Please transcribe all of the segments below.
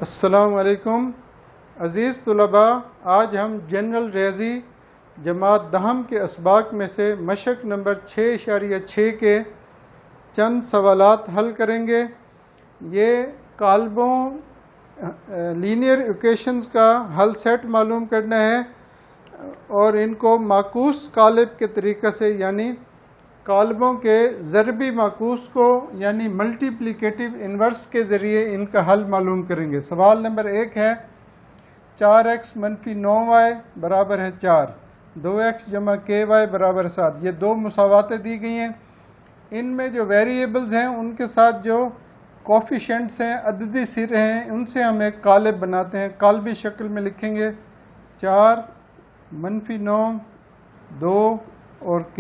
السلام علیکم عزیز طلباء، آج ہم جنرل ریاضی جماعت دہم کے اسباق میں سے مشق نمبر 6.6 کے چند سوالات حل کریں گے۔ یہ قالبوں لینئر ایکویشنز کا حل سیٹ معلوم کرنا ہے اور ان کو معکوس قالب کے طریقہ سے، یعنی قالبوں کے ضربی معکوس کو یعنی ملٹیپلیکیٹیو انورس کے ذریعے ان کا حل معلوم کریں گے۔ سوال نمبر 1 ہے 4x - 9y برابر ہے 4، 2x + ky برابر 7۔ یہ دو مساواتیں دی گئی ہیں، ان میں جو ویریبلز ہیں ان کے ساتھ جو کوفیشنٹس ہیں، عددی سرے ہیں، ان سے ہم ایک قالب بناتے ہیں۔ قالبی شکل میں لکھیں گے 4 - 9 2 اور k،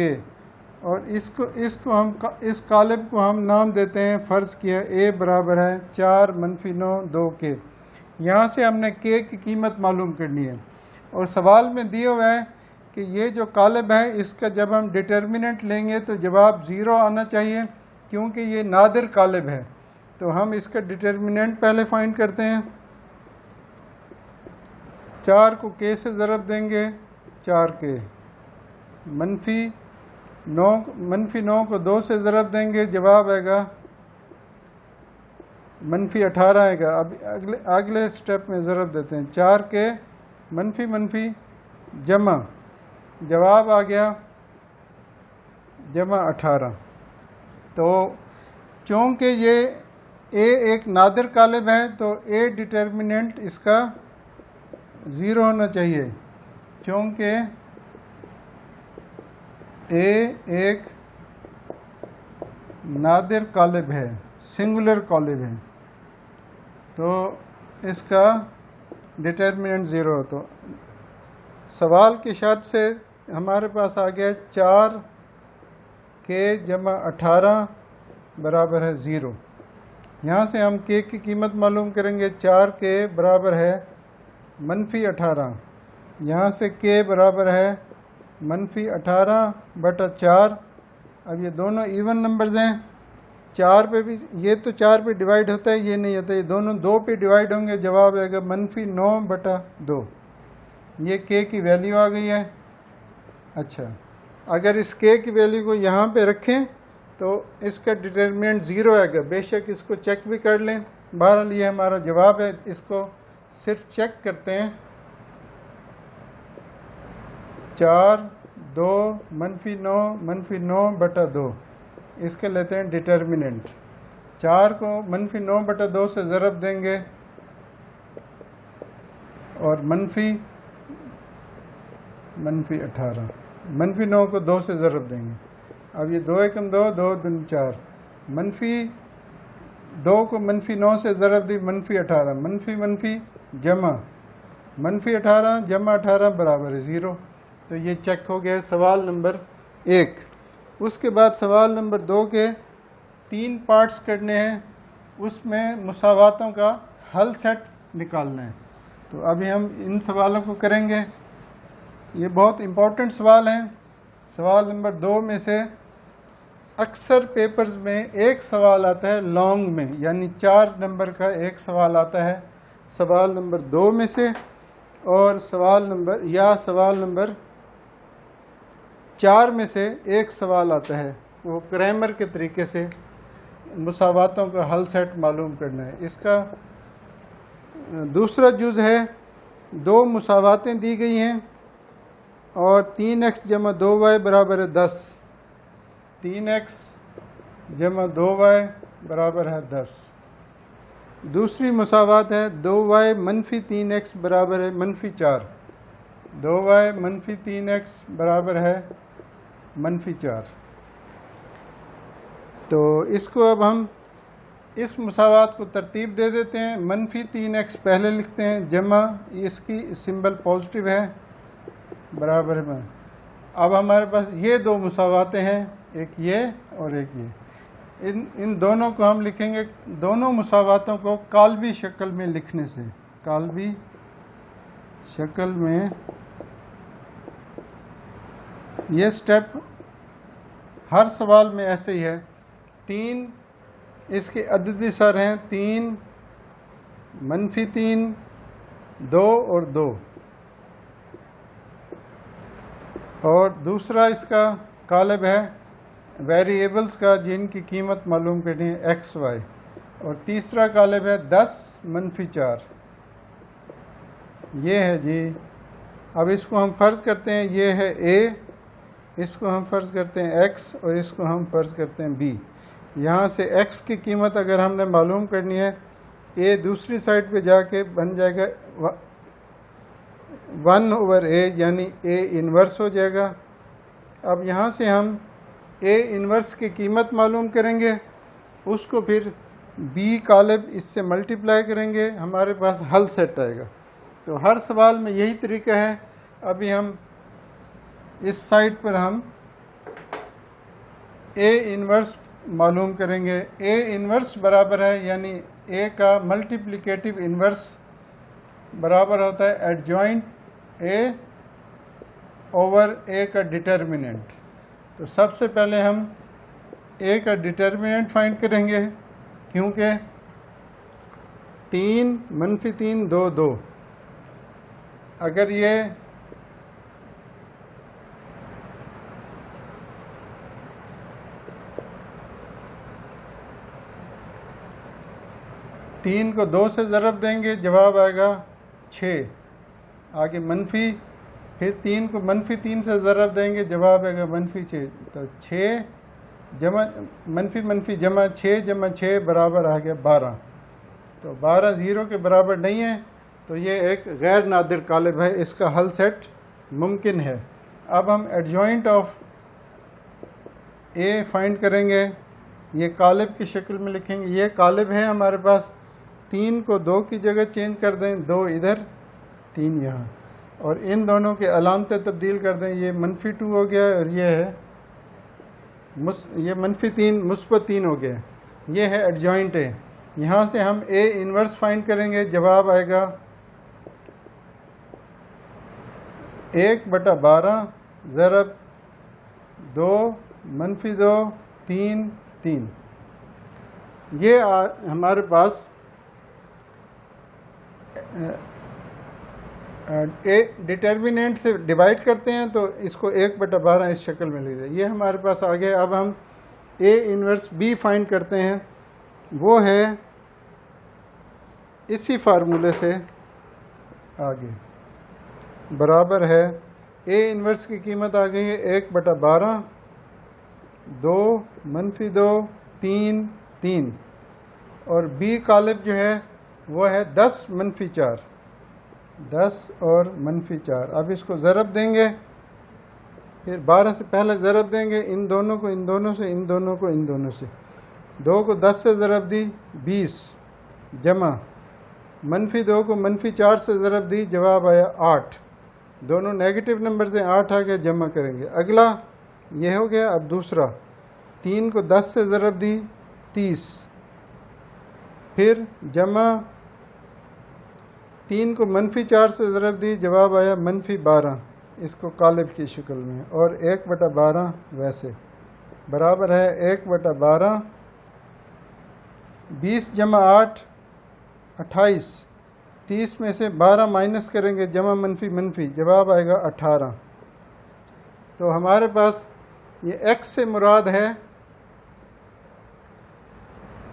اور اس قالب کو ہم نام دیتے ہیں، فرض کیا a برابر ہے 4 - 9 2 k۔ یہاں سے ہم نے k کی قیمت معلوم کرنی ہے، اور سوال میں دیا ہوا ہے کہ یہ جو قالب ہے اس کا جب ہم ڈٹرمننٹ لیں گے تو جواب 0 آنا چاہیے، کیونکہ یہ نادر قالب ہے۔ تو ہم اس کا ڈٹرمننٹ پہلے فائنڈ کرتے ہیں۔ 4 کو k سے ضرب دیں گے 4k، -9 کو 2 سے ضرب دیں گے، جواب آئے گا -18 آئے گا۔ اب اگلے سٹیپ میں ضرب دیتے ہیں 4k منفی جمع، جواب آ گیا -18۔ تو چونکہ یہ a ایک نادر قالب ہے تو a ڈٹرمننٹ اس کا 0 ہونا چاہیے، چونکہ a ایک نادر قالب ہے، سنگولر قالب ہے، تو اس کا ڈٹرمننٹ 0 ہو۔ تو سوال کی شرط سے ہمارے پاس آ گیا 4k + 18 برابر ہے 0۔ یہاں سے ہم k کی قیمت معلوم کریں گے، 4k برابر ہے -18، یہاں سے k برابر ہے -18/4۔ اب یہ دونوں ایون نمبرز ہیں، 4 پہ بھی، یہ تو 4 پہ ڈیوائیڈ ہوتا ہے، یہ نہیں ہوتا، یہ دونوں 2 پہ ڈیوائیڈ ہوں گے، جواب آئے گا -9/2۔ یہ k کی ویلیو آ گئی ہے۔ اچھا، اگر اس k کی ویلیو کو یہاں پہ رکھیں تو اس کا ڈٹرمننٹ 0 آئے گا۔ بے شک اس کو چیک بھی کر لیں، بہرحال یہ ہمارا جواب ہے، اس کو صرف چیک کرتے ہیں۔ 4 2 -9 -9/2، اس کے لیتے ہیں ڈٹرمننٹ۔ 4 کو -9/2 سے ضرب دیں گے اور -18، -9 کو 2 سے ضرب دیں گے۔ اب یہ 2 × 2 2 × 4، -2 کو -9 سے ضرب دی -18، منفی جمع، -18 + 18 برابر ہے 0۔ تو یہ چیک ہو گیا سوال نمبر 1۔ اس کے بعد سوال نمبر 2 کے 3 پارٹس کرنے ہیں، اس میں مساواتوں کا حل سیٹ نکالنا ہے۔ تو ابھی ہم ان سوالوں کو کریں گے، یہ بہت امپورٹنٹ سوال ہیں۔ سوال نمبر 2 میں سے اکثر پیپرز میں ایک سوال آتا ہے لانگ میں، یعنی 4 نمبر کا ایک سوال آتا ہے سوال نمبر 2 میں سے، اور سوال نمبر 4 میں سے ایک سوال آتا ہے، وہ کریمر کے طریقے سے مساواتوں کا حل سیٹ معلوم کرنا ہے۔ اس کا دوسرا جز ہے، 2 مساواتیں دی گئی ہیں اور 3x + 2y برابر ہے 10، 3x + 2y برابر ہے 10۔ دوسری مساوات ہے 2y - 3x برابر ہے -4، 2y - 3x برابر ہے -4۔ تو اس کو اب ہم اس مساوات کو ترتیب دے دیتے ہیں، -3x پہلے لکھتے ہیں، جمع اس کی سمبل پازیٹیو ہے، برابر ہے۔ اب ہمارے پاس یہ 2 مساواتیں ہیں، ایک یہ اور ایک یہ، ان دونوں کو ہم لکھیں گے، دونوں مساواتوں کو قالبی شکل میں لکھنے سے، قالبی شکل میں۔ یہ سٹیپ ہر سوال میں ایسے ہی ہے۔ 3 اس کے عددی سر ہیں 3 -3 2 اور 2، اور دوسرا اس کا قالب ہے ویریبلز کا جن کی قیمت معلوم کرنی ہے ایکس وائی، اور تیسرا قالب ہے 10 -4۔ یہ ہے جی۔ اب اس کو ہم فرض کرتے ہیں یہ ہے اے، اس کو ہم فرض کرتے ہیں ایکس، اور اس کو ہم فرض کرتے ہیں بی۔ یہاں سے ایکس کی قیمت اگر ہم نے معلوم کرنی ہے، اے دوسری سائڈ پہ جا کے بن جائے گا 1/a، یعنی اے انورس ہو جائے گا۔ اب یہاں سے ہم اے انورس کی قیمت معلوم کریں گے، اس کو پھر بی قالب اس سے ملٹیپلائی کریں گے، ہمارے پاس حل سیٹ آئے گا۔ تو ہر سوال میں یہی طریقہ ہے۔ ابھی ہم اس سائڈ پر ہم اے انورس معلوم کریں گے۔ اے انورس برابر ہے، یعنی اے کا ملٹیپلیکیٹو انورس برابر ہوتا ہے ایڈجوائنٹ اے اوور اے کا ڈٹرمننٹ۔ تو سب سے پہلے ہم اے کا ڈٹرمننٹ فائنڈ کریں گے، کیونکہ 3 -3 2 2، اگر یہ تین کو 2 سے ضرب دیں گے، جواب آئے گا 6۔ آگے منفی، پھر 3 کو -3 سے ضرب دیں گے، جواب آئے گا -6۔ تو 6 جمع منفی جمع 6 جمع 6 برابر آ گیا 12۔ تو 12 0 کے برابر نہیں ہے، تو یہ ایک غیر نادر قالب ہے، اس کا حل سیٹ ممکن ہے۔ اب ہم ایڈجوائنٹ آف اے فائنڈ کریں گے، یہ قالب کی شکل میں لکھیں گے۔ یہ قالب ہے ہمارے پاس، 3 کو 2 کی جگہ چینج کر دیں، 2 ادھر 3 یہاں، اور ان دونوں کے علامتیں تبدیل کر دیں، یہ -2 ہو گیا، اور یہ ہے یہ -3 -3 ہو گیا۔ یہ ہے ایڈجوائنٹ اے۔ یہاں سے ہم اے انورس فائنڈ کریں گے، جواب آئے گا 1/12 ضرب 2 -2 3 3۔ یہ ہمارے پاس ڈٹرمننٹ سے ڈیوائڈ کرتے ہیں تو اس کو 1/12 اس شکل میں لکھ دیں۔ یہ ہمارے پاس آگے۔ اب ہم اے انورس بی فائنڈ کرتے ہیں، وہ ہے اسی فارمولے سے آگے، برابر ہے اے انورس کی قیمت آ گئی ہے 1/12 2 -2 3 3، اور بی قالب جو ہے وہ ہے 10 -4، 10 اور -4۔ اب اس کو ضرب دیں گے، پھر 12 سے پہلے ضرب دیں گے، ان دونوں کو ان دونوں سے، ان دونوں کو ان دونوں سے۔ 2 کو 10 سے ضرب دی 20 جمع -2 کو -4 سے ضرب دی، جواب آیا 8۔ دونوں نیگیٹو نمبر سے 8 آ گیا، جمع کریں گے۔ اگلا یہ ہو گیا۔ اب دوسرا 3 کو 10 سے ضرب دی 30، پھر جمع 3 کو -4 سے ضرب دی، جواب آیا -12، اس کو قالب کی شکل میں، اور 1/12 ویسے برابر ہے 1/12 20 جمع 8 28، 30 میں سے 12 مائنس کریں گے، جمع منفی، جواب آئے گا 18۔ تو ہمارے پاس یہ ایکس سے مراد ہے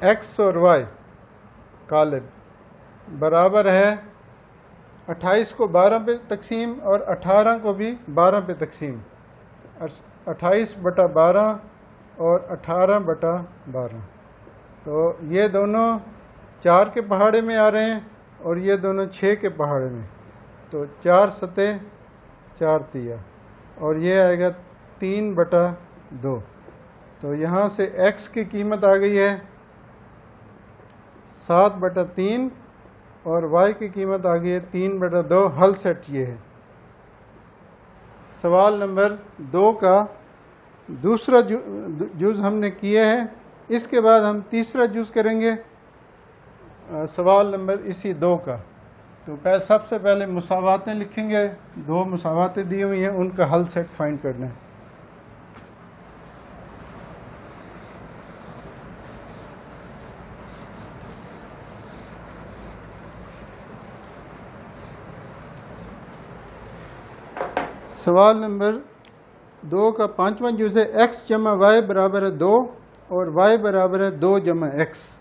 ایکس اور وائی قالب، برابر ہے 28 کو 12 پہ تقسیم اور 18 کو بھی 12 پہ تقسیم، 28/12 اور 18/12۔ تو یہ دونوں 4 کے پہاڑے میں آ رہے ہیں، اور یہ دونوں 6 کے پہاڑے میں، تو 4 7 4 تیا، اور یہ آئے گا 3/2۔ تو یہاں سے ایکس کی قیمت آ گئی ہے 7/3، اور وائی کی قیمت آ گئی ہے 3/2۔ حل سیٹ یہ ہے۔ سوال نمبر 2 کا دوسرا جز ہم نے کیا ہے، اس کے بعد ہم تیسرا جز کریں گے سوال نمبر اسی 2 کا۔ تو سب سے پہلے مساواتیں لکھیں گے، 2 مساواتیں دی ہوئی ہیں، ان کا حل سیٹ فائنڈ کرنا ہے۔ سوال نمبر 2 کا 5واں جزء ایکس جمع وائی برابر ہے 2 اور وائی برابر ہے 2 جمع ایکس.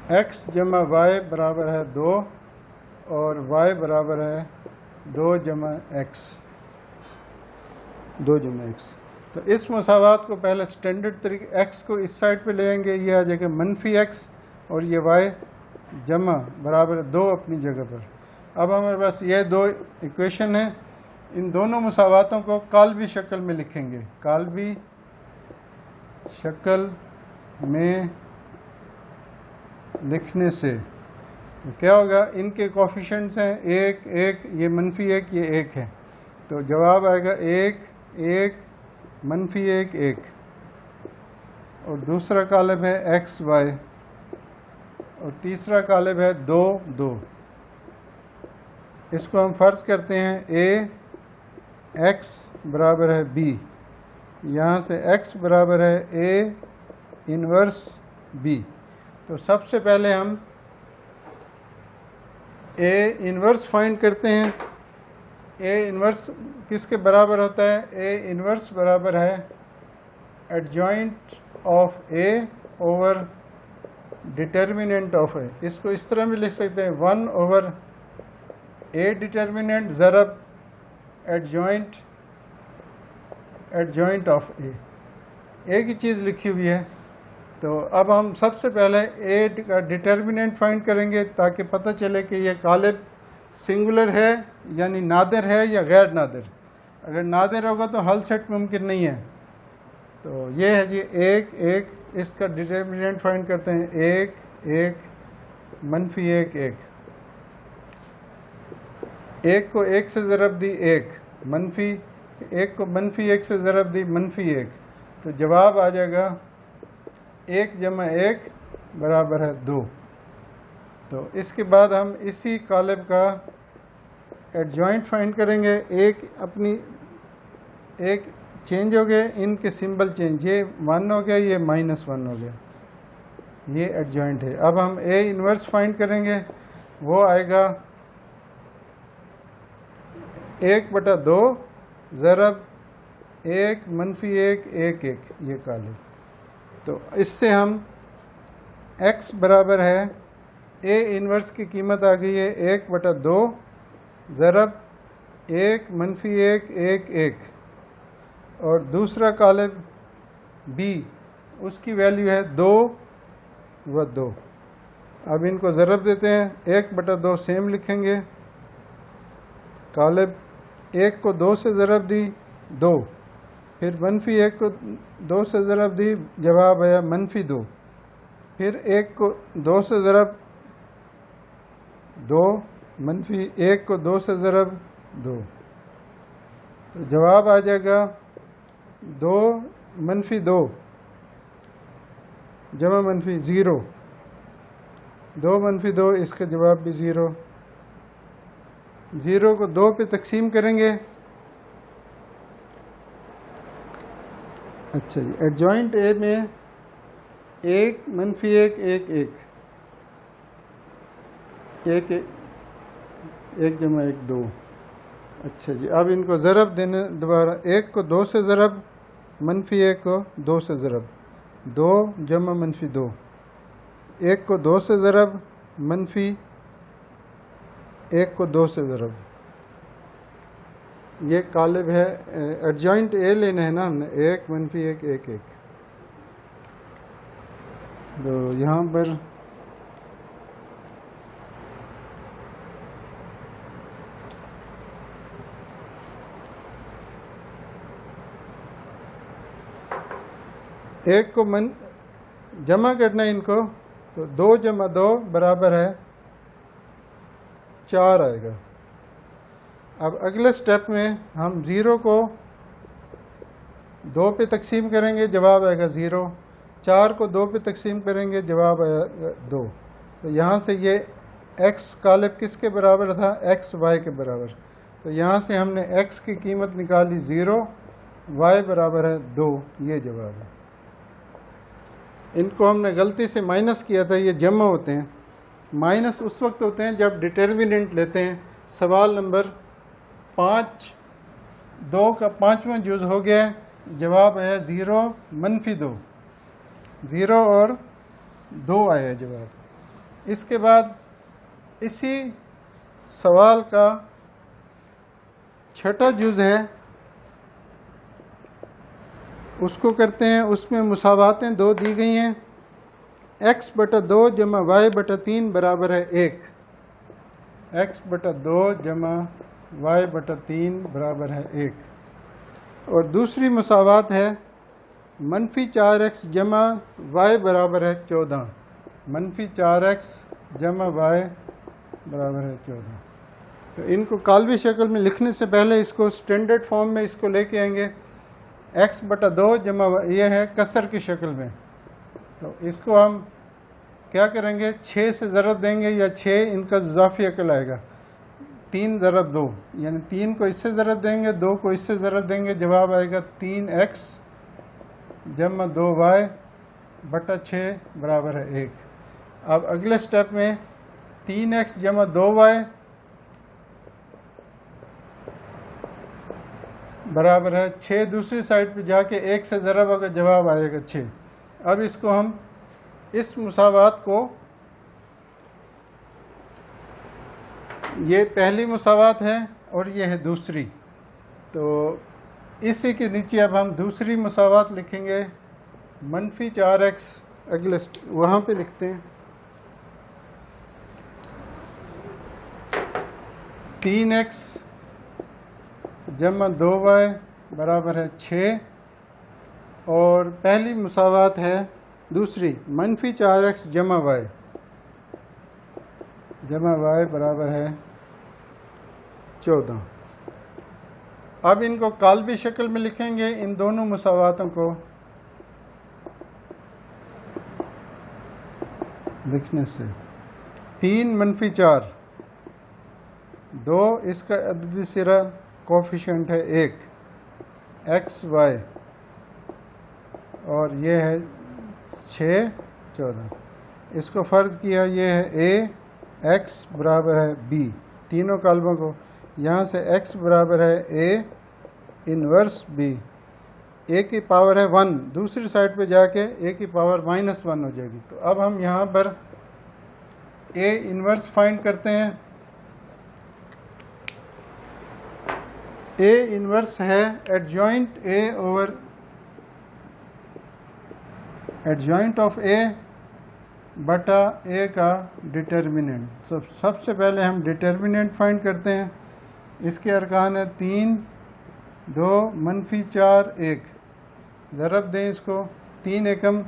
ایکس جمع وائی برابر ہے 2 اور وائی برابر ہے 2 جمع ایکس. 2 جمع ایکس. تو اس مساوات کو پہلے سٹینڈرڈ طریقے ایکس کو اس سائڈ پہ لے آئیں گے, یہ آ جائے گا منفی ایکس اور یہ وائی جمع برابر 2 اپنی جگہ پر. اب ہمارے پاس یہ 2 ایکویشن ہیں, ان دونوں مساواتوں کو قالبی شکل میں لکھیں گے. قالبی شکل میں لکھنے سے تو کیا ہوگا, ان کے کوفیشنٹس ہیں 1 1, یہ منفی 1, یہ 1 ہے, تو جواب آئے گا 1 1 منفی 1 1. اور دوسرا قالب ہے ایکس وائی اور تیسرا قالب ہے 2 2. اس کو ہم فرض کرتے ہیں اے ایکس برابر ہے بی, یہاں سے ایکس برابر ہے اے انورس بی. تو سب سے پہلے ہم اے انورس فائنڈ کرتے ہیں. اے انورس کس کے برابر ہوتا ہے؟ اے انورس برابر ہے adjoint of A over determinant of A. اس کو اس طرح بھی لکھ سکتے ہیں 1 اوور اے ڈٹرمننٹ ضرب ایڈجوائنٹ آف اے. ایک ہی چیز لکھی ہوئی ہے. تو اب ہم سب سے پہلے اے کا ڈٹرمننٹ فائنڈ کریں گے تاکہ پتہ چلے کہ یہ قالب سنگولر ہے یعنی نادر ہے یا غیر نادر. اگر نادر ہوگا تو حل سیٹ ممکن نہیں ہے. تو یہ ہے جی 1 1, اس کا ڈٹرمننٹ فائنڈ کرتے ہیں 1 1 منفی 1 1. 1 کو 1 سے ضرب دی 1, منفی 1 کو منفی 1 سے ضرب دی منفی 1, تو جواب آ جائے گا 1 جمع 1 برابر ہے 2. تو اس کے بعد ہم اسی قالب کا ایڈجوائنٹ فائنڈ کریں گے. ایک چینج ہو گئے, ان کے سمبل چینج, یہ 1 ہو گیا, یہ -1 ہو گیا, یہ ایڈجوائنٹ ہے. اب ہم اے انورس فائنڈ کریں گے, وہ آئے گا 1/2 ضرب 1 منفی 1 1 1, یہ قالب. تو اس سے ہم ایکس برابر ہے اے انورس کی قیمت آ گئی ہے 1/2 ضرب 1 منفی 1 1 1, اور دوسرا قالب بی اس کی ویلیو ہے 2 و 2. اب ان کو ضرب دیتے ہیں, 1/2 سیم لکھیں گے, قالب 1 کو 2 سے ضرب دی 2, پھر منفی 1 کو 2 سے ضرب دی, جواب آیا -2, پھر 1 کو 2 سے ضرب 2, منفی 1 کو 2 سے ضرب 2, تو جواب آ جائے گا 2 منفی 2 جمع منفی 0. 2 منفی 2, اس کا جواب بھی 0. 0 کو 2 پہ تقسیم کریں گے. اچھا جی, ایڈجوائنٹ اے میں 1 منفی 1 1 1 1 1 جمع 1 2. اچھا جی, اب ان کو ضرب دینے دوبارہ, 1 کو 2 سے ضرب, منفی 1 کو 2 سے ضرب, 2 جمع منفی 2, 1 کو 2 سے ضرب, منفی 1 کو 2 سے ضرب. یہ قالب ہے, ایڈجوائنٹ اے لینا ہے نا ہم نے, 1 منفی 1 1 1. تو یہاں پر ایک کو جمع کرنا ہے ان کو, تو 2 جمع 2 برابر ہے 4 آئے گا. اب اگلے سٹیپ میں ہم 0 کو 2 پہ تقسیم کریں گے, جواب آئے گا 0. 4 کو 2 پہ تقسیم کریں گے, جواب آئے گا 2. تو یہاں سے یہ ایکس قالب کس کے برابر تھا؟ ایکس وائی کے برابر. تو یہاں سے ہم نے ایکس کی قیمت نکالی 0, وائی برابر ہے 2, یہ جواب ہے. ان کو ہم نے غلطی سے مائنس کیا تھا, یہ جمع ہوتے ہیں. مائنس اس وقت ہوتے ہیں جب ڈٹرمننٹ لیتے ہیں. سوال نمبر 2 کا 5واں جز ہو گیا، جواب آیا 0 -2، 0 اور 2 آیا جواب۔ اس کے بعد اسی سوال کا چھٹا جز ہے، اس کو کرتے ہیں۔ اس میں مساواتیں 2 دی گئی ہیں، x/2 جمع y/3 برابر ہے 1، x/2 جمع y/3 برابر ہے 1۔ اور دوسری مساوات ہے -4x جمع y برابر ہے 14، -4x جمع y برابر ہے 14۔ تو ان کو کالوی شکل میں لکھنے سے پہلے اس کو سٹینڈرڈ فارم میں اس کو لے کے آئیں گے۔ x/2 جمع یہ ہے کسر کی شکل میں، تو اس کو ہم کیا کریں گے، 6 سے ضرب دیں گے، یا 6 ان کا اضافی عقل آئے گا، 3 ضرب 2، یعنی 3 کو اس سے ضرب دیں گے، 2 کو اس سے ضرب دیں گے، جواب آئے گا 3x جمع 2y/6 برابر ہے 1۔ اب اگلے سٹیپ میں 3x جمع 2y برابر ہے 6، دوسری سائڈ پہ جا کے 1 سے ضرب ہوگا، جواب آئے گا 6۔ اب اس کو ہم اس مساوات کو، یہ پہلی مساوات ہے اور یہ ہے دوسری، تو اسی کے نیچے اب ہم دوسری مساوات لکھیں گے، -4x، اگلے وہاں پہ لکھتے ہیں 3x جمع 2y برابر ہے 6، اور پہلی مساوات ہے دوسری -4x جمع y برابر ہے 14۔ اب ان کو قالبی شکل میں لکھیں گے، ان دونوں مساواتوں کو لکھنے سے 3 -4، 2 اس کا عددی سرہ کوفیشنٹ ہے 1 xy، اور یہ ہے 6 14۔ اس کو فرض کیا، یہ ہے a، x برابر ہے b، تینوں کالموں کو یہاں سے x برابر ہے a انورس b، a کی پاور ہے 1، دوسری سائڈ پہ جا کے a کی پاور -1 ہو جائے گی۔ تو اب ہم یہاں پر a انورس فائنڈ کرتے ہیں۔ a انورس ہے adjoint a over adjoint of a بٹا a کا ڈٹرمننٹ۔ سب سے پہلے ہم ڈٹرمننٹ فائنڈ کرتے ہیں۔ اس کے ارکان ہے 3 2 -4 1، ضرب دیں اس کو، 3 ×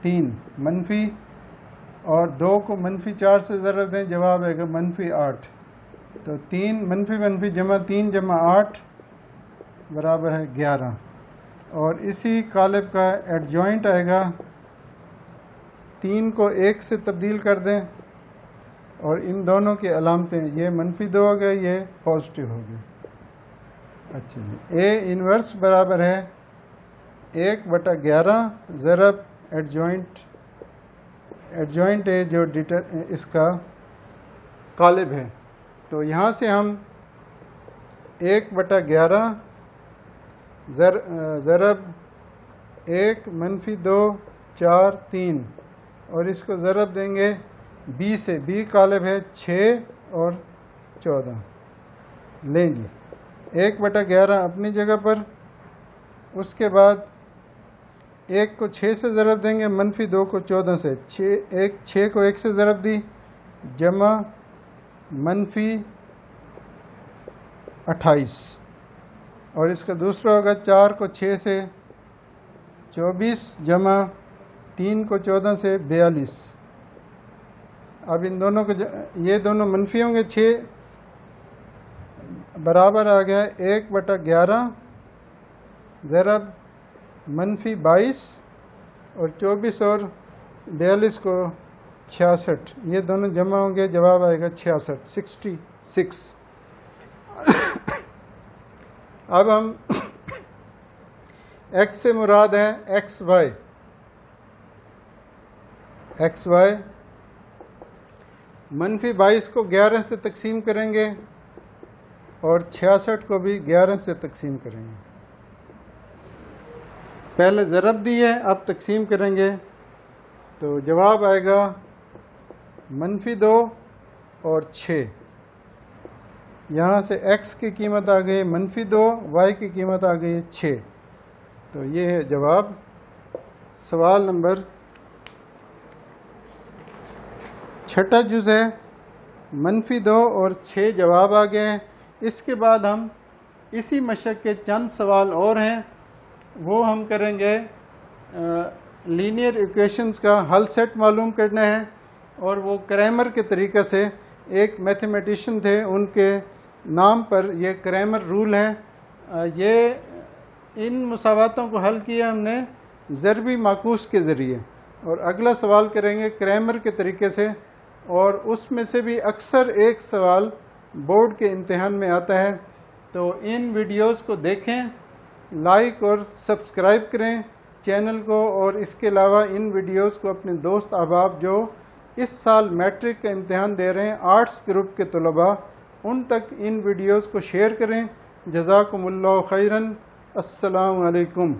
3 منفی، اور 2 کو -4 سے ضرب دیں، جواب آئے گا -8۔ تو 3 منفی جمع 3 جمع 8 برابر ہے 11، اور اسی قالب کا ایڈجوائنٹ آئے گا، 3 کو 1 سے تبدیل کر دیں، اور ان دونوں کی علامتیں، یہ -2 ہو گئے، یہ پازیٹیو ہو گئے۔ اچھا جی، a انورس برابر ہے 1/11 ضرب ایڈجوائنٹ ہے جو اس کا قالب ہے۔ تو یہاں سے ہم 1/11 ضرب 1 -2 4 3، اور اس کو ضرب دیں گے b سے، b قالب ہے 6 اور 14۔ لیں جی 1/11 اپنی جگہ پر، اس کے بعد 1 کو 6 سے ضرب دیں گے، -2 کو 14 سے، 6 کو 1 سے ضرب دی، جمع -28، اور اس کا دوسرا ہوگا 4 کو 6 سے 24، جمع 3 کو 14 سے 42۔ اب ان دونوں کو یہ دونوں منفی ہوں گے، 6 برابر آ گیا 1/11 ضرب -22، اور 24 اور 42 کو 66، یہ دونوں جمع ہوں گے، جواب آئے گا 66۔ اب ہم x سے مراد ہے xy -22 کو 11 سے تقسیم کریں گے، اور 66 کو بھی 11 سے تقسیم کریں گے. پہلے ضرب دی ہے، اب تقسیم کریں گے تو جواب آئے گا -2 اور 6. یہاں سے x کی قیمت آ گئی -2، y کی قیمت آ گئی 6. تو یہ ہے جواب. سوال نمبر 6 جز ہے، -2 اور 6 جواب آ گئے ہیں. اس کے بعد ہم اسی مشق کے چند سوال اور ہیں، وہ ہم کریں گے. لینئر ایکویشنز کا حل سیٹ معلوم کرنا ہے، اور وہ کریمر کے طریقے سے، ایک میتھمیٹیشین تھے ان کے نام پر یہ کریمر رول ہے. یہ ان مساواتوں کو حل کیا ہم نے ضربی معکوس کے ذریعے، اور اگلا سوال کریں گے کریمر کے طریقے سے، اور اس میں سے بھی اکثر ایک سوال بورڈ کے امتحان میں آتا ہے. تو ان ویڈیوز کو دیکھیں، لائک اور سبسکرائب کریں چینل کو، اور اس کے علاوہ ان ویڈیوز کو اپنے دوست احباب جو اس سال میٹرک کا امتحان دے رہے ہیں آرٹس گروپ کے طلباء، ان تک ان ویڈیوز کو شیئر کریں. جزاکم اللہ خیراً. السلام علیکم.